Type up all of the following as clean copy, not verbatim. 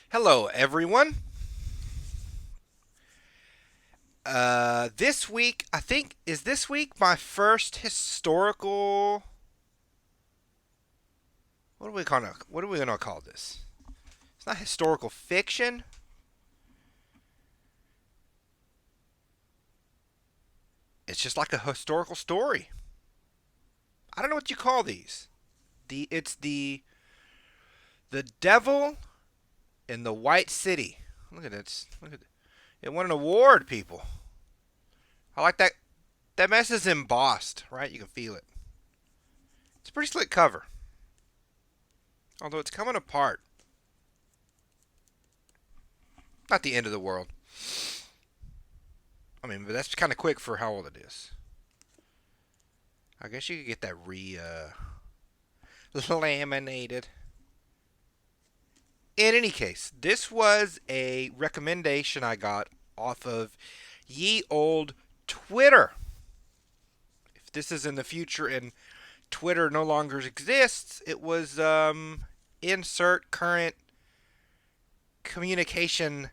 Hello, everyone. This week, I think, is this week my first historical. What are we gonna call this? It's not historical fiction. It's just like a historical story. I don't know what you call these. It's the Devil in the White City. Look at it. Look at it. It won an award, people. I like that. That mess is embossed, right? You can feel it. It's a pretty slick cover, although it's coming apart. Not the end of the world. I mean, but that's kind of quick for how old it is. I guess you could get that laminated. In any case, this was a recommendation I got off of ye old Twitter. If this is in the future and Twitter no longer exists, it was insert current communication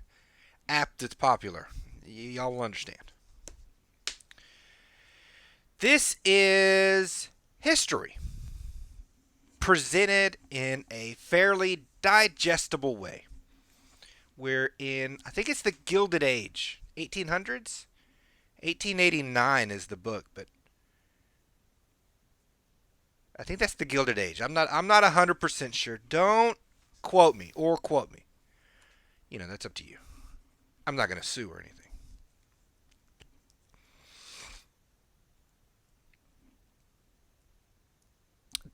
app that's popular. Y'all will understand. This is history presented in a fairly digestible way. We're in, I think it's the Gilded Age, 1800s? 1889 is the book, but I think that's the Gilded Age. I'm not 100% sure. Don't quote me or quote me. That's up to you. I'm not going to sue or anything.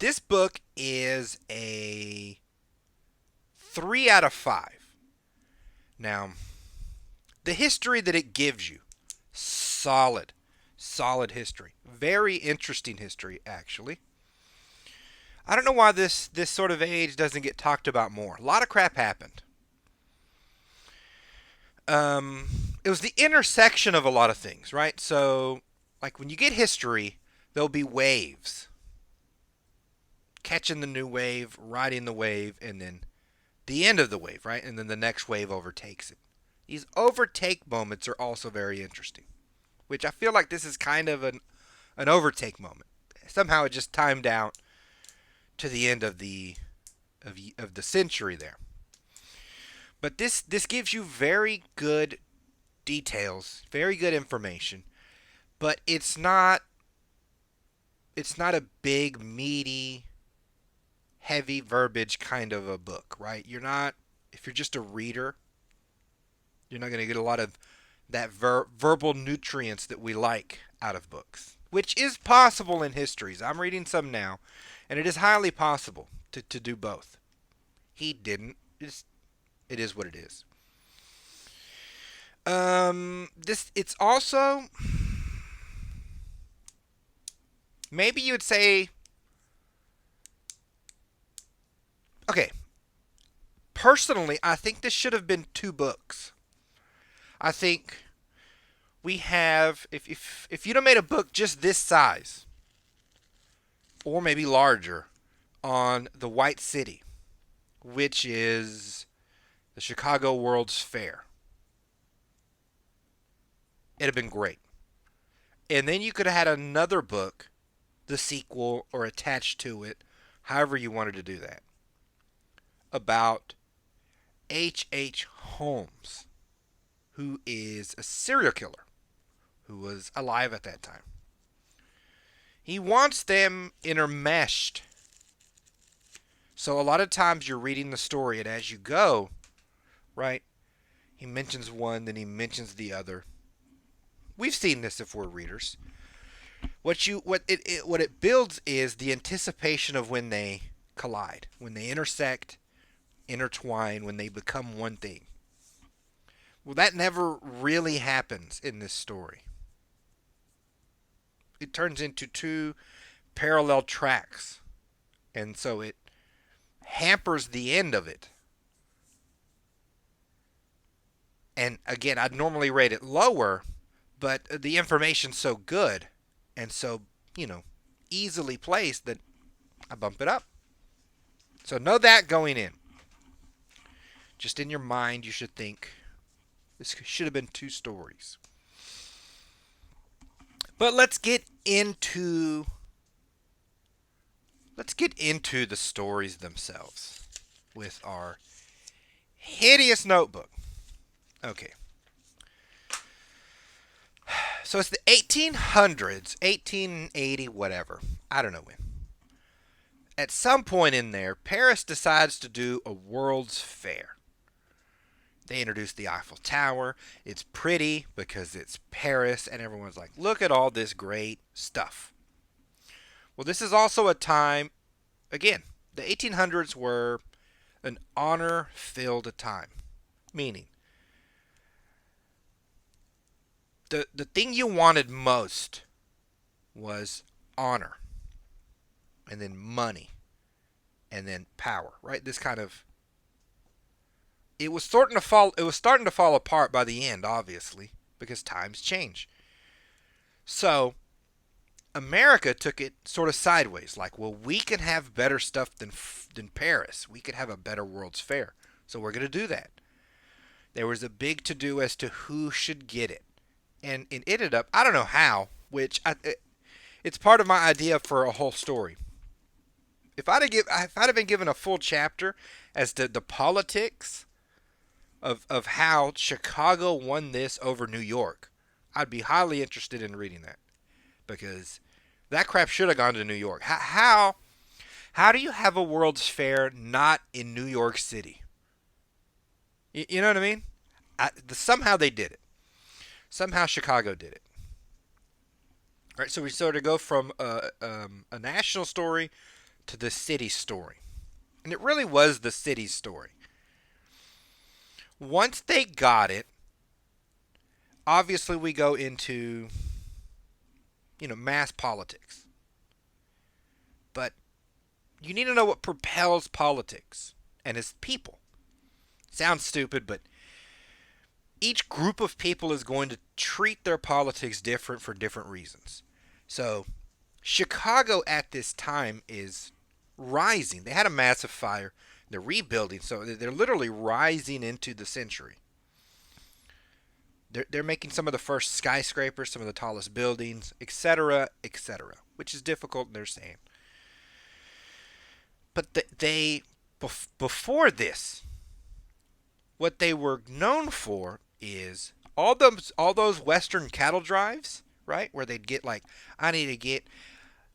This book is a 3 out of 5. Now, the history that it gives you, solid, solid history. Very interesting history, actually. I don't know why this sort of age doesn't get talked about more. A lot of crap happened. It was the intersection of a lot of things, right? So, like when you get history, there'll be waves. Catching the new wave, riding the wave, and then the end of the wave, right? And then the next wave overtakes it. These overtake moments are also very interesting, which I feel like this is kind of an overtake moment. Somehow it just timed out to the end of the century there. But this gives you very good details, very good information, but it's not a big meaty heavy verbiage kind of a book, right? If you're just a reader, you're not going to get a lot of that verbal nutrients that we like out of books, which is possible in histories. I'm reading some now, and it is highly possible to do both. He didn't. It is what it is. This it's also maybe you would say okay. Personally, I think this should have been two books. I think we have if you'd have made a book just this size or maybe larger on the White City, which is the Chicago World's Fair, it'd have been great. And then you could have had another book, the sequel or attached to it, however you wanted to do that, about H. H. Holmes, who is a serial killer who was alive at that time. He wants them intermeshed. So a lot of times you're reading the story, and as you go, right, he mentions one, then he mentions the other. We've seen this if we're readers. What it builds is the anticipation of when they collide, when they intersect, intertwine, when they become one thing. Well, that never really happens in this story. It turns into two parallel tracks, and so it hampers the end of it. And again, I'd normally rate it lower, but the information's so good and so, easily placed that I bump it up. So know that going in. Just in your mind, you should think this should have been two stories. But let's get into the stories themselves with our hideous notebook. Okay. So it's the 1800s, 1880, whatever. I don't know when. At some point in there, Paris decides to do a World's Fair. They introduce the Eiffel Tower. It's pretty because it's Paris, and everyone's like, look at all this great stuff. Well, this is also a time, again, the 1800s were an honor filled time. Meaning, the thing you wanted most was honor, and then money, and then power, right? This kind of it was starting to fall apart by the end, obviously, because times change. So America took it sort of sideways, like, well, we can have better stuff than Paris. We could have a better World's Fair, so we're going to do that. There was a big to do as to who should get it, and it ended up, I don't know how, it's part of my idea for a whole story. If I'd have been given a full chapter as to the politics of how Chicago won this over New York, I'd be highly interested in reading that, because that crap should have gone to New York. How do you have a World's Fair not in New York City? You know what I mean? Somehow they did it. Somehow Chicago did it. All right, so we sort of go from a national story to the city story, and it really was the city story. Once they got it, obviously we go into, mass politics. But you need to know what propels politics, and it's people. Sounds stupid, but each group of people is going to treat their politics different for different reasons. So Chicago at this time is rising. They had a massive fire. They're rebuilding, so they're literally rising into the century. They're making some of the first skyscrapers, some of the tallest buildings, etc., etc., which is difficult, they're saying. But before this, what they were known for is all those Western cattle drives, right? Where they'd get like, I need to get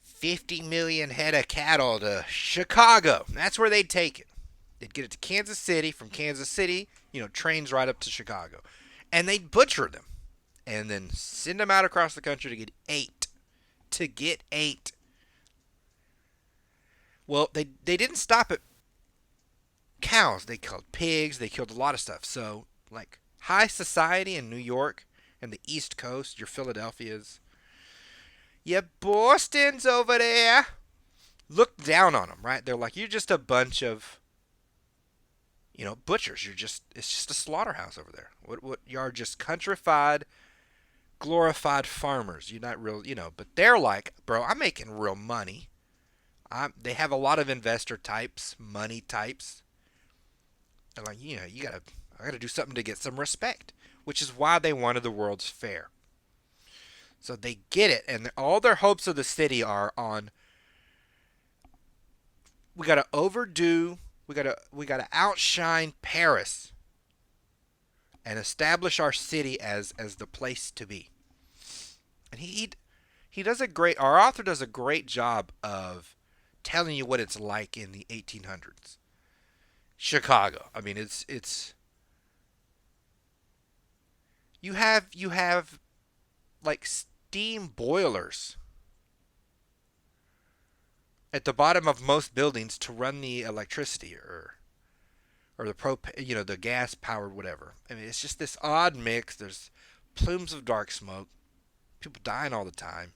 50 million head of cattle to Chicago. That's where they'd take it. They'd get it to Kansas City. From Kansas City, trains right up to Chicago. And they'd butcher them. And then send them out across the country to get eight. To get eight. Well, they didn't stop at cows. They killed pigs. They killed a lot of stuff. So, like, high society in New York and the East Coast, your Philadelphias, your Boston's over there, look down on them, right? They're like, you're just a bunch of, butchers. It's just a slaughterhouse over there. What you are, just countrified, glorified farmers. You're not real, but they're like, bro, I'm making real money. They have a lot of investor types, money types. They're like, I gotta do something to get some respect, which is why they wanted the World's Fair. So they get it, and all their hopes of the city are on, we gotta outshine Paris and establish our city as the place to be. And he does our author does a great job of telling you what it's like in the 1800s. Chicago. I mean, it's you have like steam boilers at the bottom of most buildings to run the electricity or the the gas powered whatever. I mean, it's just this odd mix. There's plumes of dark smoke, people dying all the time.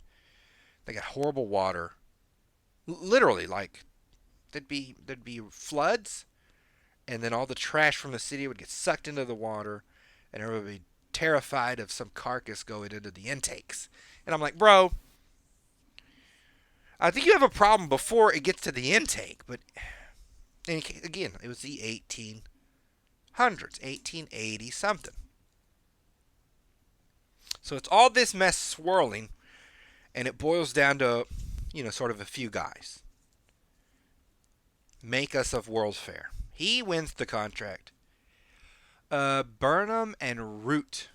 They got horrible water. Literally, like there'd be floods, and then all the trash from the city would get sucked into the water, and everybody would be terrified of some carcass going into the intakes. And I'm like, bro, I think you have a problem before it gets to the intake. But again, it was the 1800s. 1880 something. So it's all this mess swirling, and it boils down to, sort of a few guys. Make us of World's Fair. He wins the contract. Burnham and Root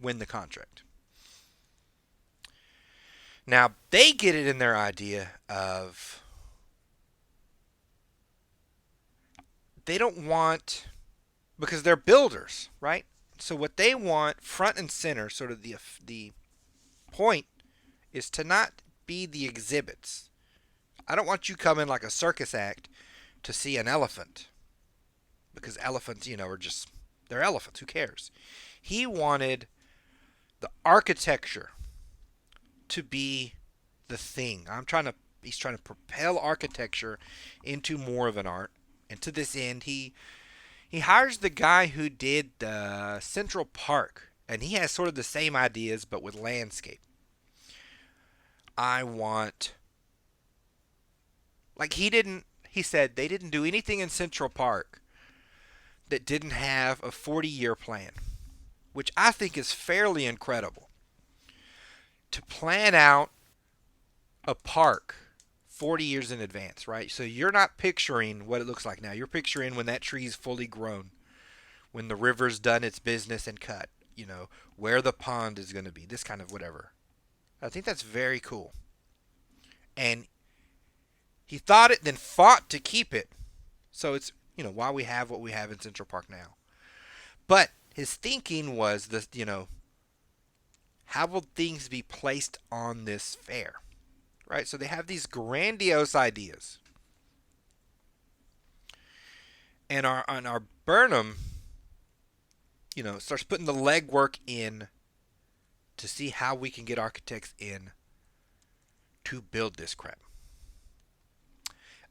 win the contract. Now, they get it in their idea of they don't want, because they're builders, right? So what they want front and center, sort of the point, is to not be the exhibits. I don't want you coming like a circus act to see an elephant, because elephants, are just, they're elephants. Who cares? He wanted the architecture to be the thing. He's trying to propel architecture into more of an art. And to this end, he hires the guy who did Central Park, and he has sort of the same ideas but with landscape. He said they didn't do anything in Central Park that didn't have a 40-year plan, which I think is fairly incredible. To plan out a park 40 years in advance, right? So you're not picturing what it looks like now. You're picturing when that tree's fully grown, when the river's done its business and cut, where the pond is going to be, this kind of whatever. I think that's very cool. And he thought it, then fought to keep it. So it's, why we have what we have in Central Park now. But his thinking was this, how will things be placed on this fair? Right? So they have these grandiose ideas. And our Burnham, starts putting the legwork in to see how we can get architects in to build this crap.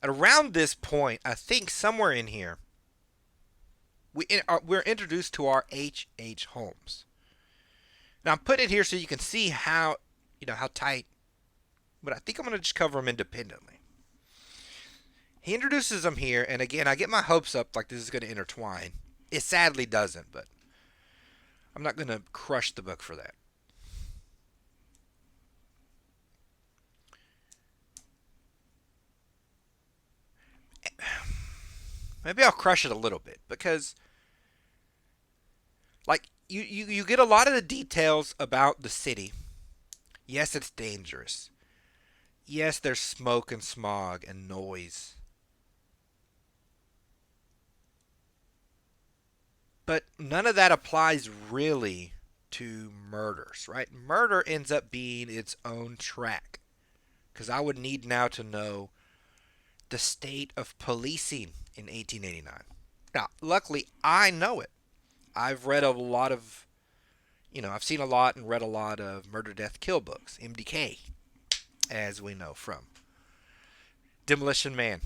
At around this point, I think somewhere in here, we're introduced to our H.H. Holmes. Now I'm putting it here so you can see how tight, but I think I'm going to just cover them independently. He introduces them here, and again, I get my hopes up like this is going to intertwine. It sadly doesn't, but I'm not going to crush the book for that. Maybe I'll crush it a little bit, because you get a lot of the details about the city. Yes, it's dangerous. Yes, there's smoke and smog and noise. But none of that applies really to murders, right? Murder ends up being its own track. Because I would need now to know the state of policing in 1889. Now, luckily, I know it. I've read a lot of, I've seen a lot and read a lot of Murder, Death, Kill books, MDK, as we know from Demolition Man.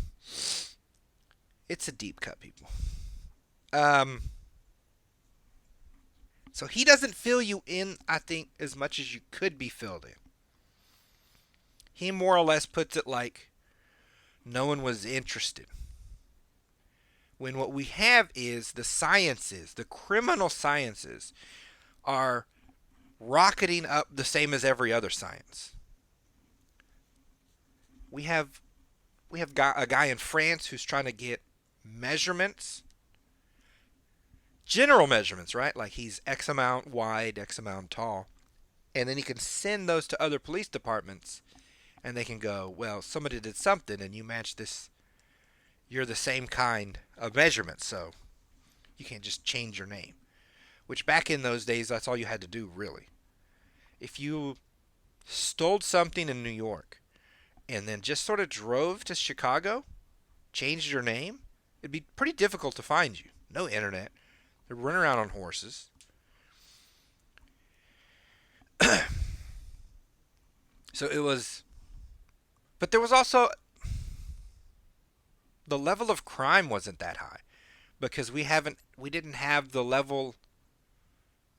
It's a deep cut, people. So he doesn't fill you in, I think, as much as you could be filled in. He more or less puts it like no one was interested. When what we have is the sciences, the criminal sciences, are rocketing up the same as every other science. We have a guy in France who's trying to get measurements, general measurements, right? Like he's X amount wide, X amount tall. And then he can send those to other police departments, and they can go, well, somebody did something and you match this. You're the same kind of measurement, so you can't just change your name. Which back in those days, that's all you had to do, really. If you stole something in New York and then just sort of drove to Chicago, changed your name, it'd be pretty difficult to find you. No internet. They're running around on horses. So it was... But there was also... The level of crime wasn't that high. Because we didn't have the level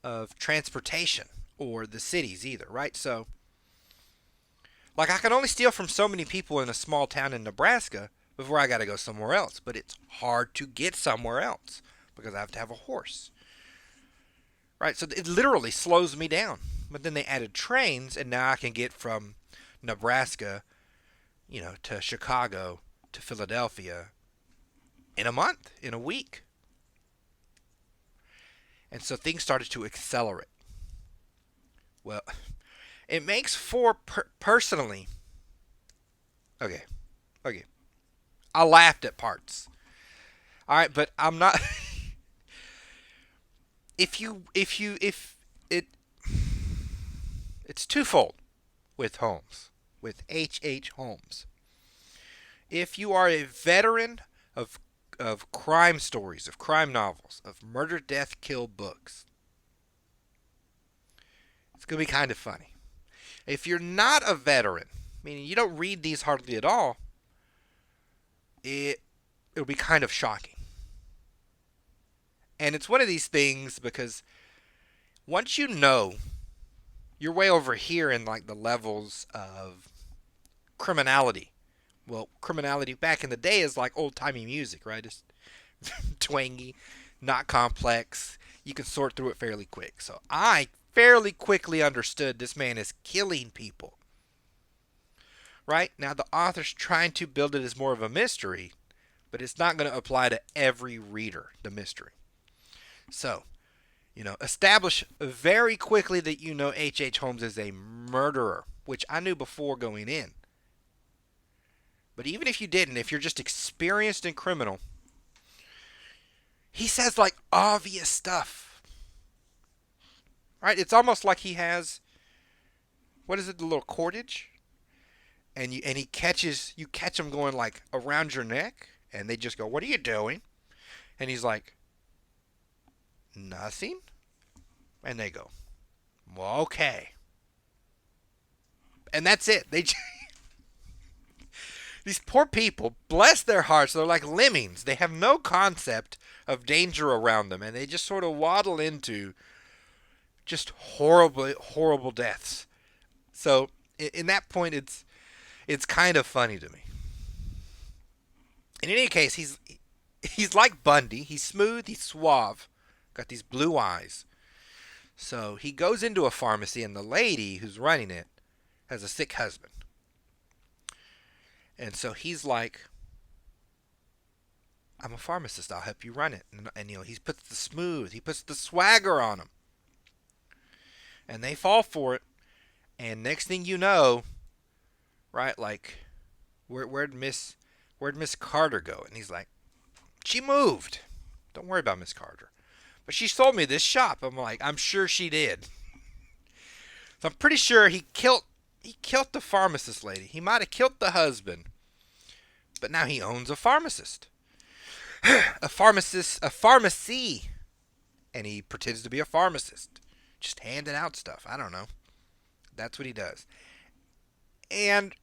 of transportation or the cities either, right? So, like, I can only steal from so many people in a small town in Nebraska before I got to go somewhere else. But it's hard to get somewhere else. because I have to have a horse. Right? So it literally slows me down. But then they added trains, and now I can get from Nebraska, to Chicago to Philadelphia in a month, in a week. And so things started to accelerate. Well, it makes for personally. Okay, okay. I laughed at parts. All right, but I'm not. If it, it's twofold with Holmes, with H. Holmes. If you are a veteran of crime stories, of crime novels, of murder, death, kill books, it's gonna be kind of funny. If you're not a veteran, meaning you don't read these hardly at all, it'll be kind of shocking. And it's one of these things because once you know, you're way over here in like the levels of criminality. Well, criminality back in the day is like old timey music, right? It's twangy, not complex. You can sort through it fairly quick. So I fairly quickly understood this man is killing people. Right? Now the author's trying to build it as more of a mystery, but it's not going to apply to every reader, the mystery. So, establish very quickly that H. Holmes is a murderer, which I knew before going in. But even if you didn't, if you're just experienced in criminal, he says like obvious stuff. Right? It's almost like he has, what is it, the little cordage? And he catches, you catch him going like around your neck, and they just go, "What are you doing?" And he's like, "Nothing." And they go, "Well, okay." And that's it. These poor people, bless their hearts, they're like lemmings. They have no concept of danger around them, and they just sort of waddle into just horrible, horrible deaths. So, in that point, it's kind of funny to me. In any case, he's like Bundy. He's smooth. He's suave. Got these blue eyes. So he goes into a pharmacy, and the lady who's running it has a sick husband. And so he's like, "I'm a pharmacist. I'll help you run it." And he puts the swagger on them. And they fall for it. And next thing you know, right, like, where'd Miss Carter go? And he's like, "She moved. Don't worry about Miss Carter. But she sold me this shop." I'm like, "I'm sure she did." So I'm pretty sure he killed the pharmacist lady. He might have killed the husband. But now he owns a pharmacist. a pharmacy. And he pretends to be a pharmacist. Just handing out stuff. I don't know. That's what he does. And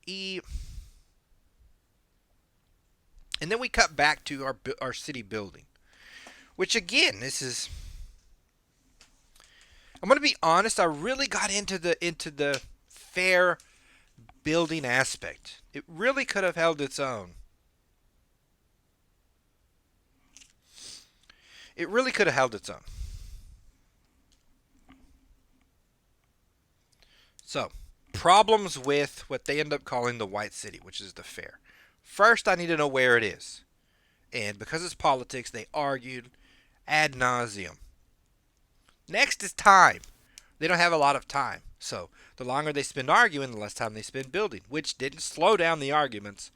then we cut back to our city building. Which again, I'm going to be honest, I really got into the fair building aspect. It really could have held its own. It really could have held its own. So, problems with what they end up calling the White City, which is the fair. First, I need to know where it is. And because it's politics, they argued ad nauseum. Next is time. They don't have a lot of time. So, the longer they spend arguing, the less time they spend building, which didn't slow down the arguments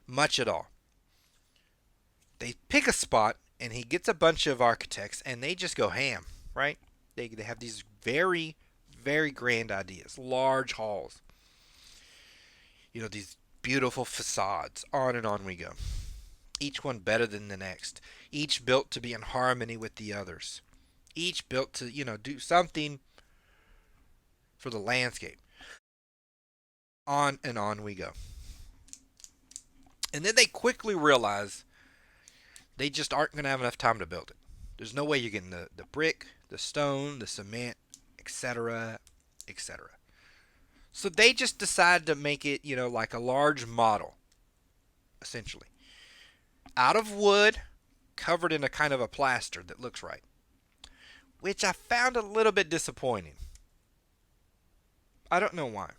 much at all. They pick a spot, and he gets a bunch of architects, and they just go ham, right? They have these very, very grand ideas. Large halls. These beautiful facades. On and on we go. Each one better than the next. Each built to be in harmony with the others. Each built to, do something for the landscape. On and on we go. And then they quickly realize they just aren't going to have enough time to build it. There's no way you're getting the brick, the stone, the cement, etc., etc. So they just decide to make it, like a large model, essentially. Out of wood, covered in a kind of a plaster that looks right, which I found a little bit disappointing. I don't know why.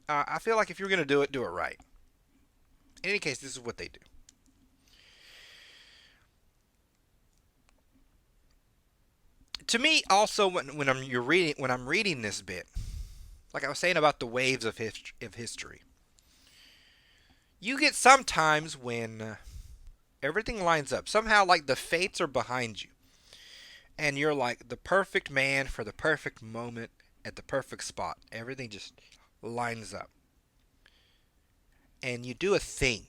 I feel like if you're going to do it right. In any case, this is what they do. To me, also, when I'm reading this bit, like I was saying about the waves of history, you get sometimes when everything lines up. Somehow, like the fates are behind you, and you're like the perfect man for the perfect moment at the perfect spot. Everything just lines up, and you do a thing,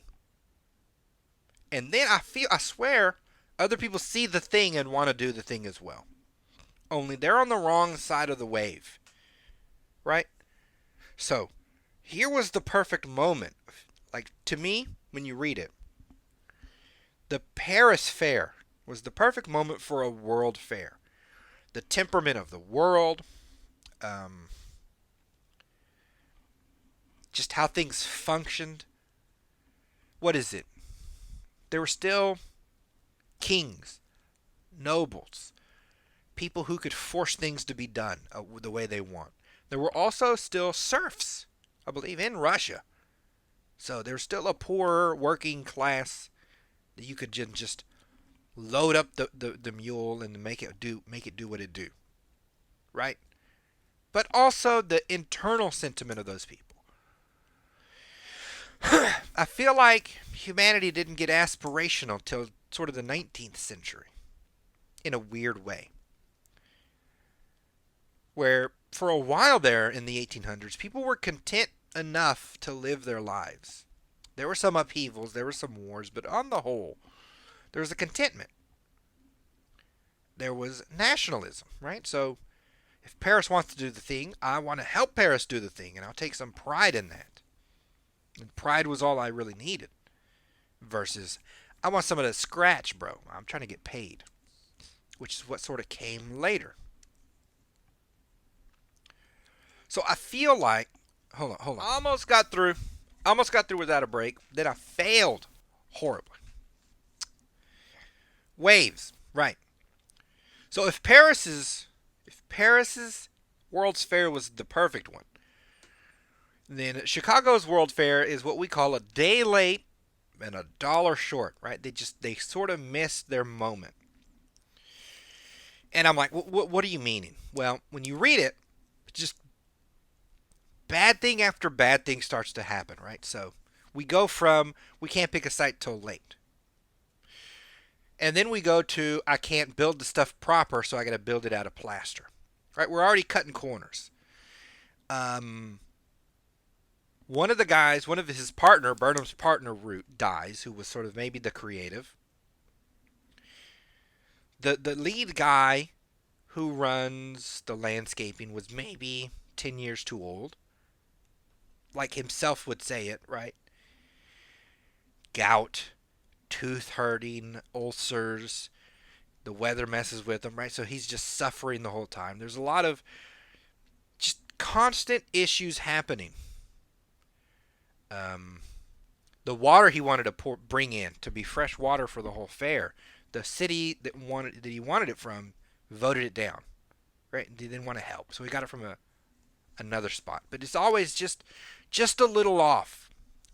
and then I swear, other people see the thing and want to do the thing as well. Only they're on the wrong side of the wave, right? So, here was the perfect moment. Like, to me, when you read it, the Paris Fair was the perfect moment for a world fair. The temperament of the world, um, just how things functioned. What is it? There were still kings, nobles, people who could force things to be done the way they want. There were also still serfs, I believe, in Russia. So there's still a poorer working class that you could just load up the mule and make it do what it do, right? But also the internal sentiment of those people. I feel like humanity didn't get aspirational till sort of the 19th century, in a weird way, where for a while there in the 1800s, people were content enough to live their lives. There were some upheavals, there were some wars, but on the whole, there was a contentment. There was nationalism, right? So if Paris wants to do the thing, I want to help Paris do the thing, and I'll take some pride in that. And pride was all I really needed. Versus, I want someone to scratch, bro. I'm trying to get paid. Which is what sort of came later. So I feel like, hold on. Almost got through without a break. Then I failed horribly. Waves, right. So if Paris's World's Fair was the perfect one, then Chicago's World Fair is what we call a day late and a dollar short, right? They sort of missed their moment. And I'm like, what are you meaning? Well, when you read it, just bad thing after bad thing starts to happen, right? So we go from we can't pick a site till late. And then we go to I can't build the stuff proper, so I got to build it out of plaster. Right? We're already cutting corners. One of his partner, Burnham's partner, Root, dies, who was sort of maybe the creative. The lead guy who runs the landscaping was maybe 10 years too old. Like himself would say it, right? Gout, tooth hurting, ulcers, the weather messes with him, right? So he's just suffering the whole time. There's a lot of just constant issues happening. The water he wanted to bring in to be fresh water for the whole fair, the city that he wanted it from voted it down, right? They didn't want to help, so he got it from another spot. But it's always just a little off,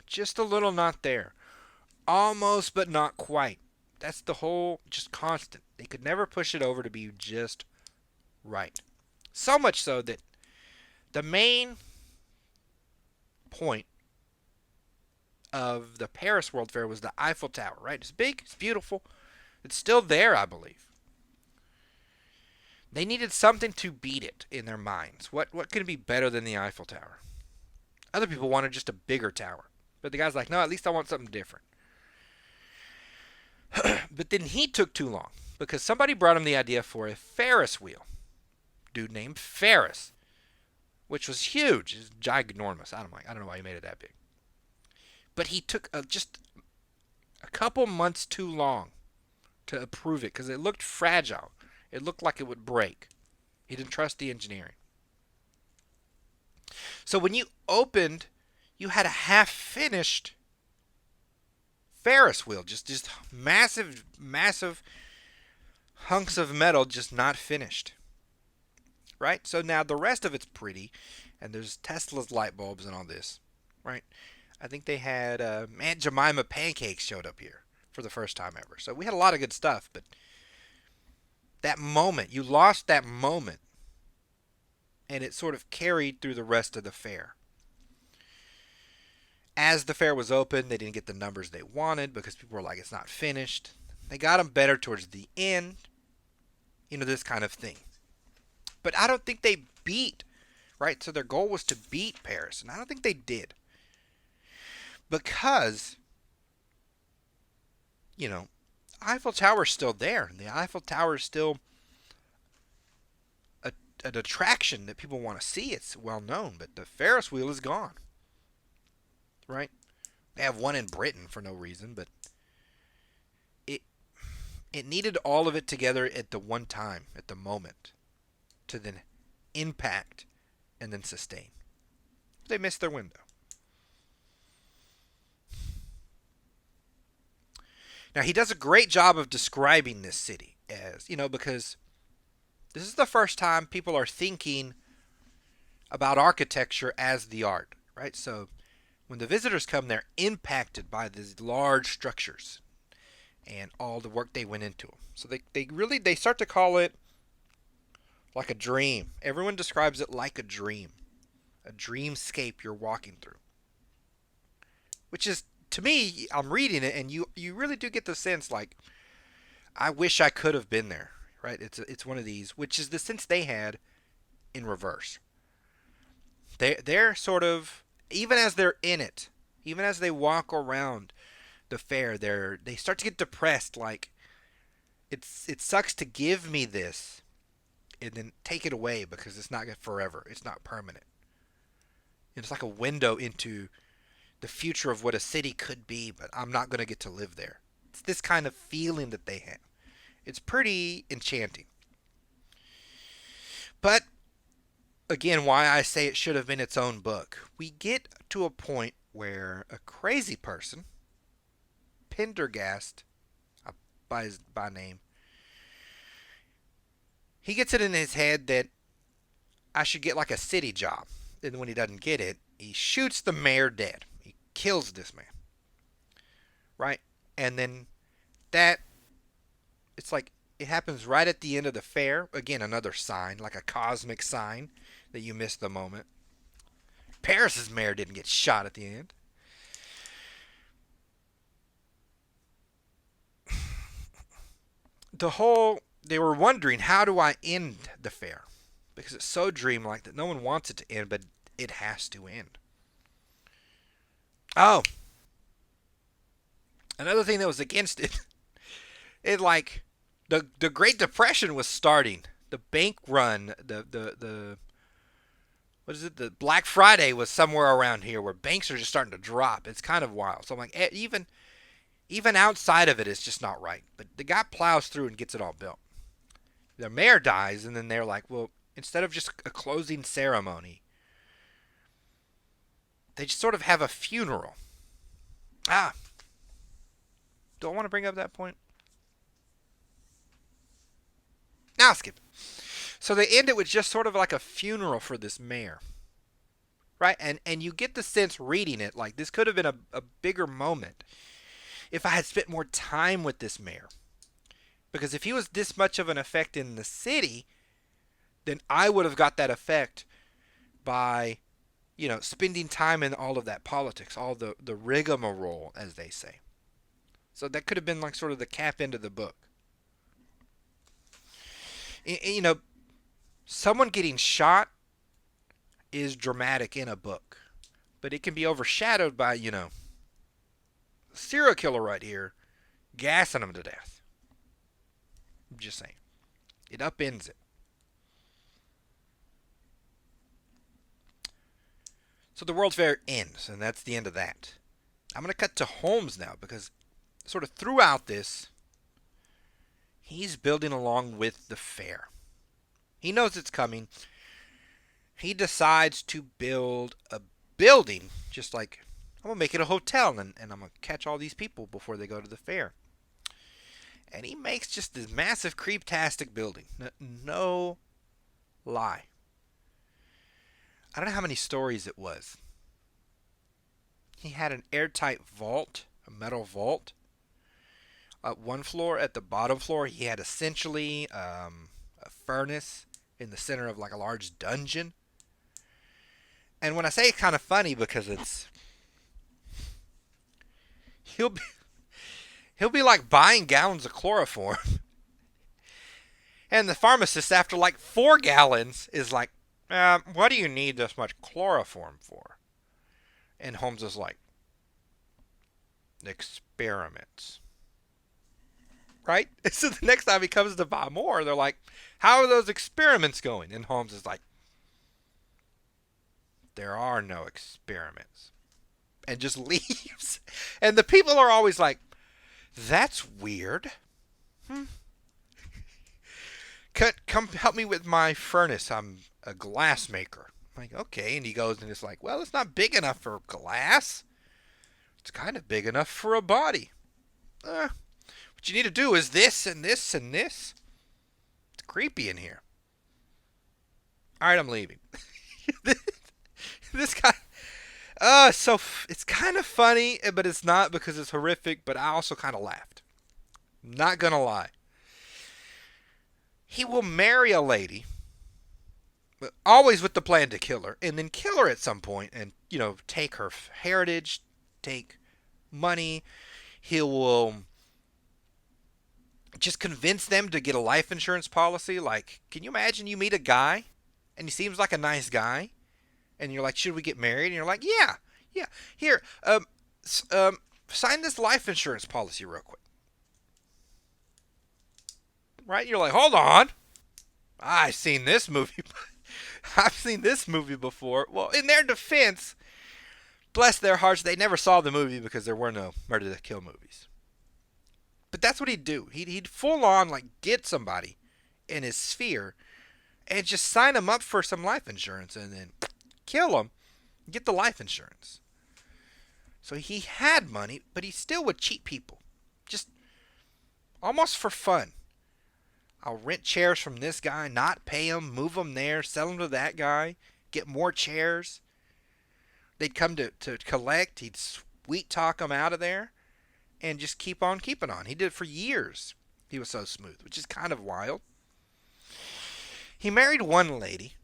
just a little not there, almost but not quite. That's the whole just constant. They could never push it over to be just right. So much so that the main point of the Paris World Fair was the Eiffel Tower, right? It's big, it's beautiful. It's still there, I believe. They needed something to beat it in their minds. What could be better than the Eiffel Tower? Other people wanted just a bigger tower. But the guy's like, no, at least I want something different. But then he took too long because somebody brought him the idea for a Ferris wheel. Dude named Ferris, which was huge. It's ginormous. I don't know why he made it that big. But he took just a couple months too long to approve it because it looked fragile. It looked like it would break. He didn't trust the engineering. So when you opened, you had a half-finished Ferris wheel, just massive, massive hunks of metal just not finished. Right? So now the rest of it's pretty, and there's Tesla's light bulbs and all this. Right? I think they had Aunt Jemima pancakes showed up here for the first time ever. So we had a lot of good stuff, but that moment, you lost that moment, and it sort of carried through the rest of the fair. As the fair was open, they didn't get the numbers they wanted because people were like, it's not finished. They got them better towards the end, this kind of thing. But I don't think they beat, right? So their goal was to beat Paris, and I don't think they did. Because, Eiffel Tower's still there. And the Eiffel Tower is still an attraction that people want to see. It's well known, but the Ferris wheel is gone. Right? They have one in Britain for no reason, but it needed all of it together at the one time, at the moment, to then impact and then sustain. They missed their window. Now, he does a great job of describing this city as, because this is the first time people are thinking about architecture as the art, right? So when the visitors come, they're impacted by these large structures and all the work they went into them. So they start to call it like a dream. Everyone describes it like a dreamscape you're walking through. Which is, to me, I'm reading it, and you really do get the sense like, I wish I could have been there, right? It's one of these, which is the sense they had in reverse. They're sort of, even as they're in it, even as they walk around the fair, they start to get depressed. Like, it sucks to give me this and then take it away because it's not forever. It's not permanent. It's like a window into the future of what a city could be, but I'm not going to get to live there. It's this kind of feeling that they have. It's pretty enchanting. But, again, why I say it should have been its own book. We get to a point where a crazy person, Pendergast, by name, he gets it in his head that I should get like a city job. And when he doesn't get it, he shoots the mayor dead. He kills this man. Right? And then it's like, it happens right at the end of the fair. Again, another sign, like a cosmic sign that you missed the moment. Paris's mayor didn't get shot at the end. They were wondering, how do I end the fair? Because it's so dreamlike that no one wants it to end, but it has to end. Oh, another thing that was against it, the Great Depression was starting. The bank run, the what is it? The Black Friday was somewhere around here where banks are just starting to drop. It's kind of wild. So I'm like, even outside of it, it's just not right. But the guy plows through and gets it all built. The mayor dies, and then they're like, well, instead of just a closing ceremony, they just sort of have a funeral. Do I want to bring up that point? Now I'll skip it. So they end it with just sort of like a funeral for this mayor. Right? And you get the sense reading it, like this could have been a bigger moment if I had spent more time with this mayor. Because if he was this much of an effect in the city, then I would have got that effect by, spending time in all of that politics, all the rigmarole, as they say. So that could have been like sort of the cap end of the book. Someone getting shot is dramatic in a book, but it can be overshadowed by, serial killer right here gassing them to death. I'm just saying. It upends it. So the World's Fair ends, and that's the end of that. I'm going to cut to Holmes now, because sort of throughout this, he's building along with the fair. He knows it's coming. He decides to build a building, just like I'm going to make it a hotel and I'm going to catch all these people before they go to the fair. And he makes just this massive creep-tastic building. No lie. I don't know how many stories it was. He had an airtight vault, a metal vault. At one floor, at the bottom floor, he had essentially a furnace in the center of like a large dungeon. And when I say it's kind of funny because he'll be he'll be like buying gallons of chloroform, and the pharmacist after like 4 gallons is like, "What do you need this much chloroform for?" And Holmes is like, "Experiments." Right? So the next time he comes to buy more, they're like, "How are those experiments going?" And Holmes is like, "There are no experiments." And just leaves. And the people are always like, "That's weird. Hmm. Come help me with my furnace. I'm a glass maker." I'm like, "Okay." And he goes and it's like, "Well, it's not big enough for glass. It's kind of big enough for a body. What you need to do is this and this and this." It's creepy in here. All right, I'm leaving. This guy. It's kind of funny, but it's not because it's horrific. But I also kind of laughed. Not gonna lie. He will marry a lady, but always with the plan to kill her, and then kill her at some point, and take her heritage, take money. He will just convince them to get a life insurance policy. Like, can you imagine you meet a guy, and he seems like a nice guy, and you're like, "Should we get married?" And you're like, "Yeah, yeah. Here, sign this life insurance policy real quick." Right? You're like, "Hold on, I've seen this movie. I've seen this movie before." Well, in their defense, bless their hearts, they never saw the movie because there were no Murder to Kill movies. But that's what he'd do. He'd full on like get somebody in his sphere and just sign them up for some life insurance and then kill them, get the life insurance. So he had money, but he still would cheat people, just almost for fun. I'll rent chairs from this guy, not pay them, move them there, sell them to that guy, get more chairs. They'd come to collect. He'd sweet talk them out of there and just keep on keeping on. He did it for years. He was so smooth, which is kind of wild. He married one lady.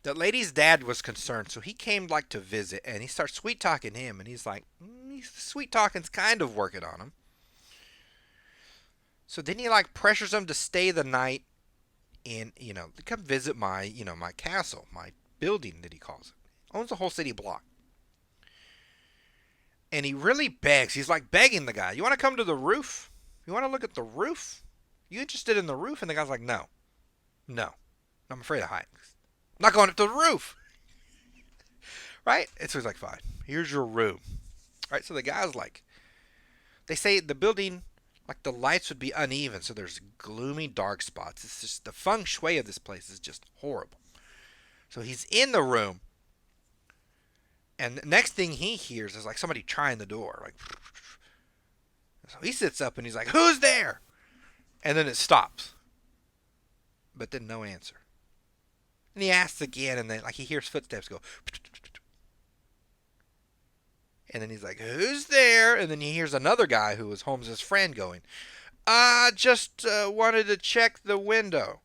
The lady's dad was concerned, so he came like to visit, and he starts sweet talking him, and he's like, sweet talking's kind of working on him. So then he like pressures him to stay the night in, to come visit my castle, my building that he calls it. Owns a whole city block. And he really begs. He's like begging the guy, "You want to come to the roof? You want to look at the roof? You interested in the roof?" And the guy's like, "No. No. I'm afraid of heights. I'm not going up to the roof." Right? And so he's like, "Fine. Here's your room." Right? So the guy's like, they say the building, like the lights would be uneven. So there's gloomy, dark spots. It's just the feng shui of this place is just horrible. So he's in the room. And the next thing he hears is like somebody trying the door. Like, so he sits up and he's like, "Who's there?" And then it stops. But then no answer. And he asks again, and then like he hears footsteps go. And then he's like, "Who's there?" And then he hears another guy who was Holmes's friend going, "I just wanted to check the window."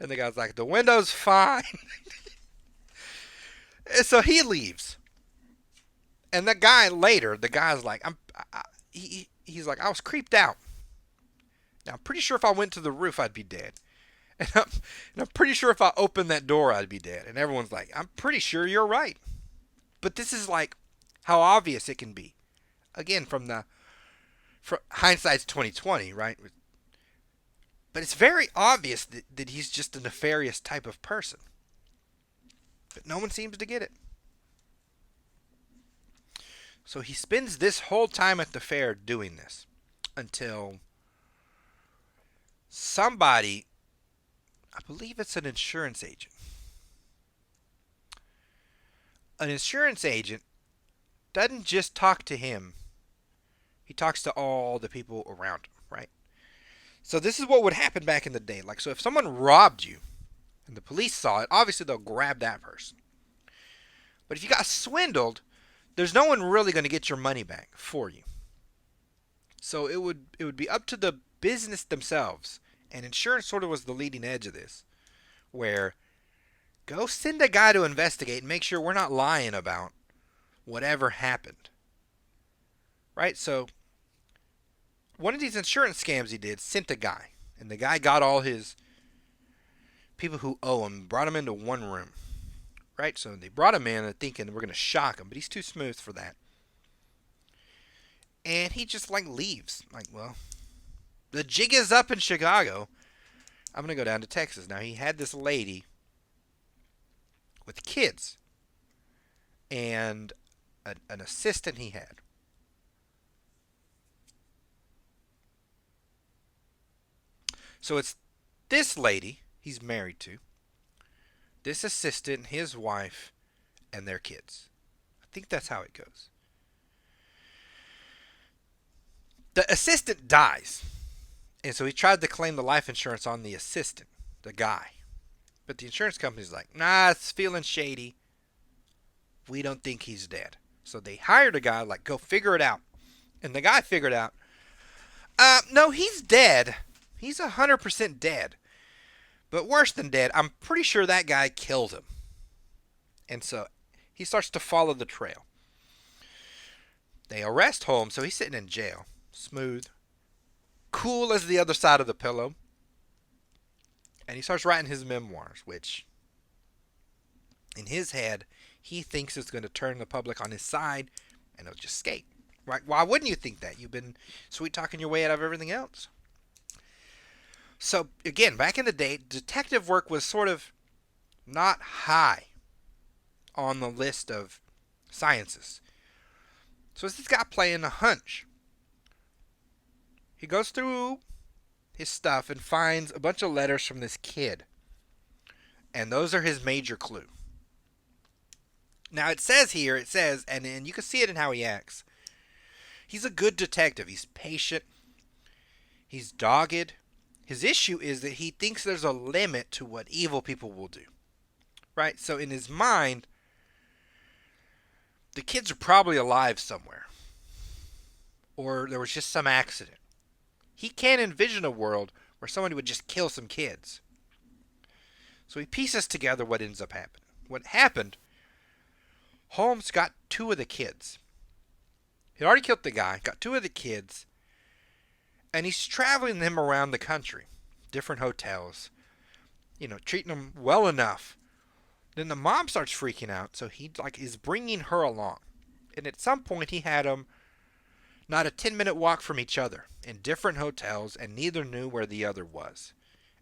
And the guy's like, "The window's fine." And so he leaves. And the guy's like, he's like, "I was creeped out. Now, I'm pretty sure if I went to the roof, I'd be dead. And I'm pretty sure if I opened that door, I'd be dead." And everyone's like, "I'm pretty sure you're right." But this is like how obvious it can be. Again, from hindsight's 2020, right? But it's very obvious that he's just a nefarious type of person. But no one seems to get it. So he spends this whole time at the fair doing this until somebody, I believe it's an insurance agent, an insurance agent doesn't just talk to him, he talks to all the people around him, right? So this is what would happen back in the day. Like, so if someone robbed you and the police saw it, obviously they'll grab that person. But if you got swindled, there's no one really going to get your money back for you. So it would be up to the business themselves. And insurance sort of was the leading edge of this, where go send a guy to investigate and make sure we're not lying about whatever happened. Right? So one of these insurance scams he did sent a guy, and the guy got all his people who owe him, brought him into one room. Right? So they brought him in thinking we're going to shock him, but he's too smooth for that. And he just like leaves. Like, well, the jig is up in Chicago. I'm going to go down to Texas. Now, he had this lady with kids and an assistant he had. So it's this lady he's married to, this assistant, his wife, and their kids. I think that's how it goes. The assistant dies. And so he tried to claim the life insurance on the assistant, the guy. But the insurance company's like, nah, it's feeling shady. We don't think he's dead. So they hired a guy, like, go figure it out. And the guy figured out, no, he's dead. He's 100% dead. But worse than dead, I'm pretty sure that guy killed him. And so he starts to follow the trail. They arrest Holmes, so he's sitting in jail. Smooth. Cool as the other side of the pillow. And he starts writing his memoirs, which, in his head, he thinks is going to turn the public on his side, and he'll just skate. Right? Why wouldn't you think that? You've been sweet-talking your way out of everything else. So, again, back in the day, detective work was sort of not high on the list of sciences. So it's this guy playing a hunch. He goes through his stuff and finds a bunch of letters from this kid. And those are his major clue. Now it says, and you can see it in how he acts. He's a good detective. He's patient. He's dogged. His issue is that he thinks there's a limit to what evil people will do. Right? So in his mind, the kids are probably alive somewhere. Or there was just some accident. He can't envision a world where somebody would just kill some kids. So he pieces together what ends up happening. What happened, Holmes got two of the kids. He'd already killed the guy, got two of the kids, and he's traveling them around the country, different hotels, treating them well enough. Then the mom starts freaking out, so he is bringing her along. And at some point he had them not a 10-minute walk from each other in different hotels, and neither knew where the other was.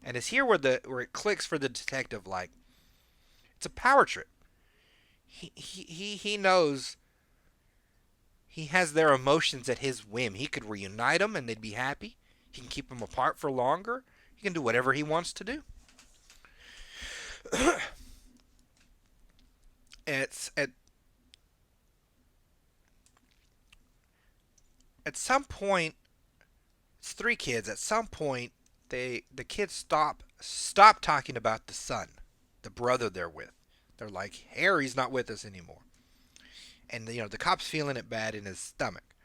And it's here where it clicks for the detective, like, it's a power trip. He knows he has their emotions at his whim. He could reunite them and they'd be happy. He can keep them apart for longer. He can do whatever he wants to do. It's at some point, it's three kids. At some point, the kids stop talking about the son, the brother they're with. They're like, Harry's not with us anymore. And the cop's feeling it bad in his stomach.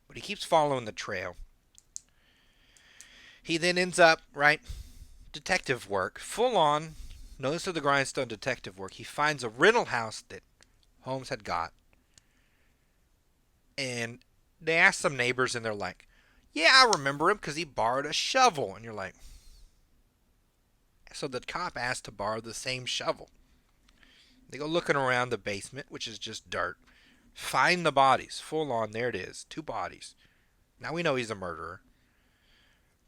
But he keeps following the trail. He then ends up, detective work, full on, nose to the grindstone detective work. He finds a rental house that Holmes had got. And they ask some neighbors and they're like, yeah, I remember him because he borrowed a shovel. And you're like, so the cop asked to borrow the same shovel. They go looking around the basement, which is just dirt. Find the bodies. Full on, there it is. 2 bodies. Now we know he's a murderer.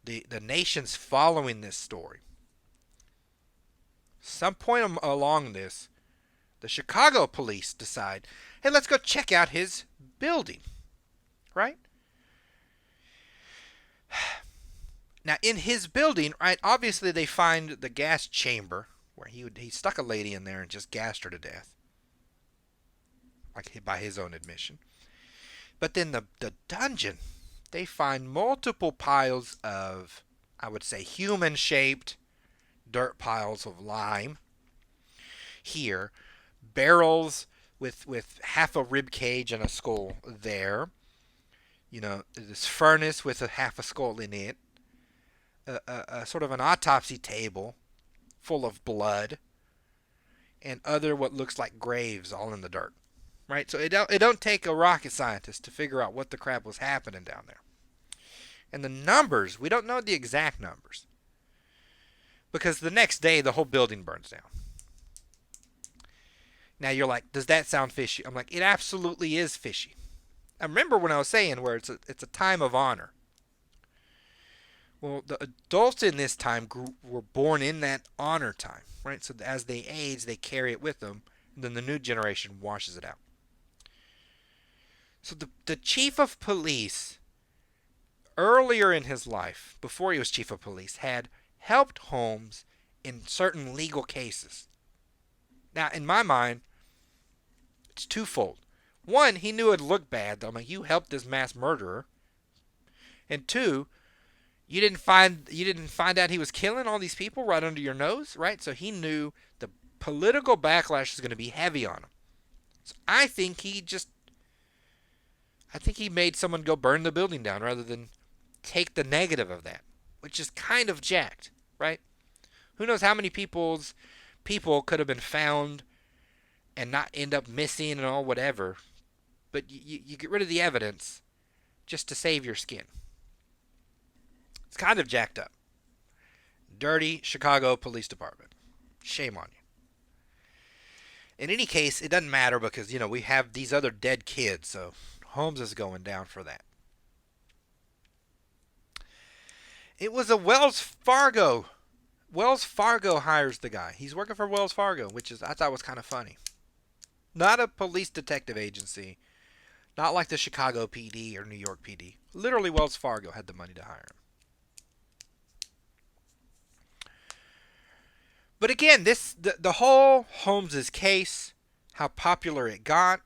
The nation's following this story. Some point along this, the Chicago police decide, hey, let's go check out his building. Right? Now, in his building, obviously they find the gas chamber where he stuck a lady in there and just gassed her to death. like by his own admission. But then the dungeon, they find multiple piles of, I would say, human-shaped dirt piles of lime here, barrels with half a rib cage and a skull there. This furnace with a half a skull in it, a sort of an autopsy table full of blood, and other what looks like graves all in the dirt. Right? So it don't take a rocket scientist to figure out what the crap was happening down there. And the numbers, we don't know the exact numbers. Because the next day the whole building burns down. Now you're like, does that sound fishy? I'm like, it absolutely is fishy. I remember when I was saying where it's a time of honor. Well, the adults in this time were born in that honor time, right? So as they age, they carry it with them, and then the new generation washes it out. So the chief of police, earlier in his life, before he was chief of police, had helped Holmes in certain legal cases. Now, in my mind, it's twofold. One, he knew it'd look bad. I'm like, you helped this mass murderer. And two, you didn't find out he was killing all these people right under your nose, right? So he knew the political backlash is going to be heavy on him. So I think he made someone go burn the building down rather than take the negative of that, which is kind of jacked, right? Who knows how many people could have been found and not end up missing and all whatever, but you get rid of the evidence just to save your skin. It's kind of jacked up. Dirty Chicago Police Department. Shame on you. In any case, it doesn't matter because, we have these other dead kids, so Holmes is going down for that. It was a Wells Fargo. Wells Fargo hires the guy. He's working for Wells Fargo, which I thought was kind of funny. Not a police detective agency. Not like the Chicago PD or New York PD. Literally, Wells Fargo had the money to hire him. But again, the whole Holmes's case, how popular it got,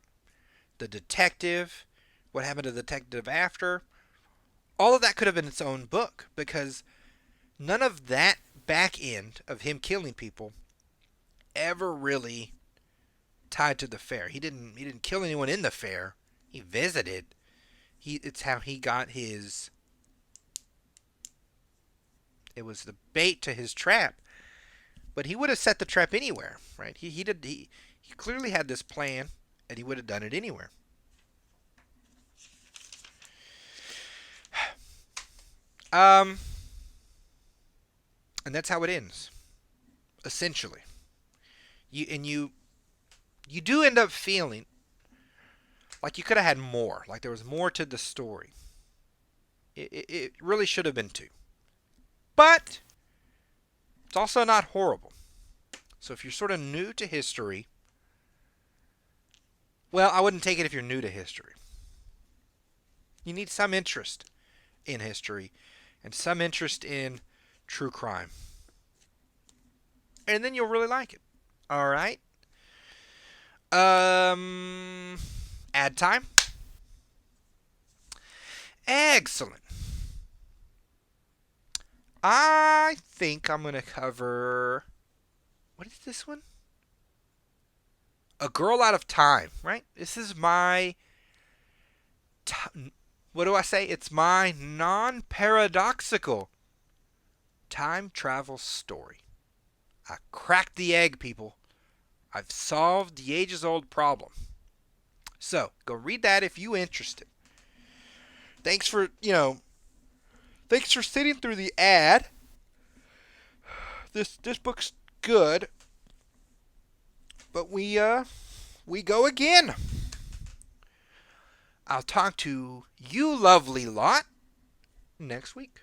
the detective, what happened to the detective after, all of that could have been its own book because none of that back end of him killing people ever really tied to the fair. He didn't kill anyone in the fair. He visited. It's how he got his. It was the bait to his trap. But he would have set the trap anywhere, right? He clearly had this plan, and he would have done it anywhere. And that's how it ends, essentially. You do end up feeling like you could have had more, like there was more to the story. It really should have been two. But it's also not horrible. So if you're sort of new to history, well, I wouldn't take it if you're new to history. You need some interest in history and some interest in true crime. And then you'll really like it. All right. Ad time. Excellent. I think I'm going to cover... What is this one? A Girl Out of Time, right? This is my... What do I say? It's my non-paradoxical time travel story. I cracked the egg, people. I've solved the ages-old problem. So, go read that if you're interested. Thanks for sitting through the ad. This book's good. But we go again. I'll talk to you lovely lot next week.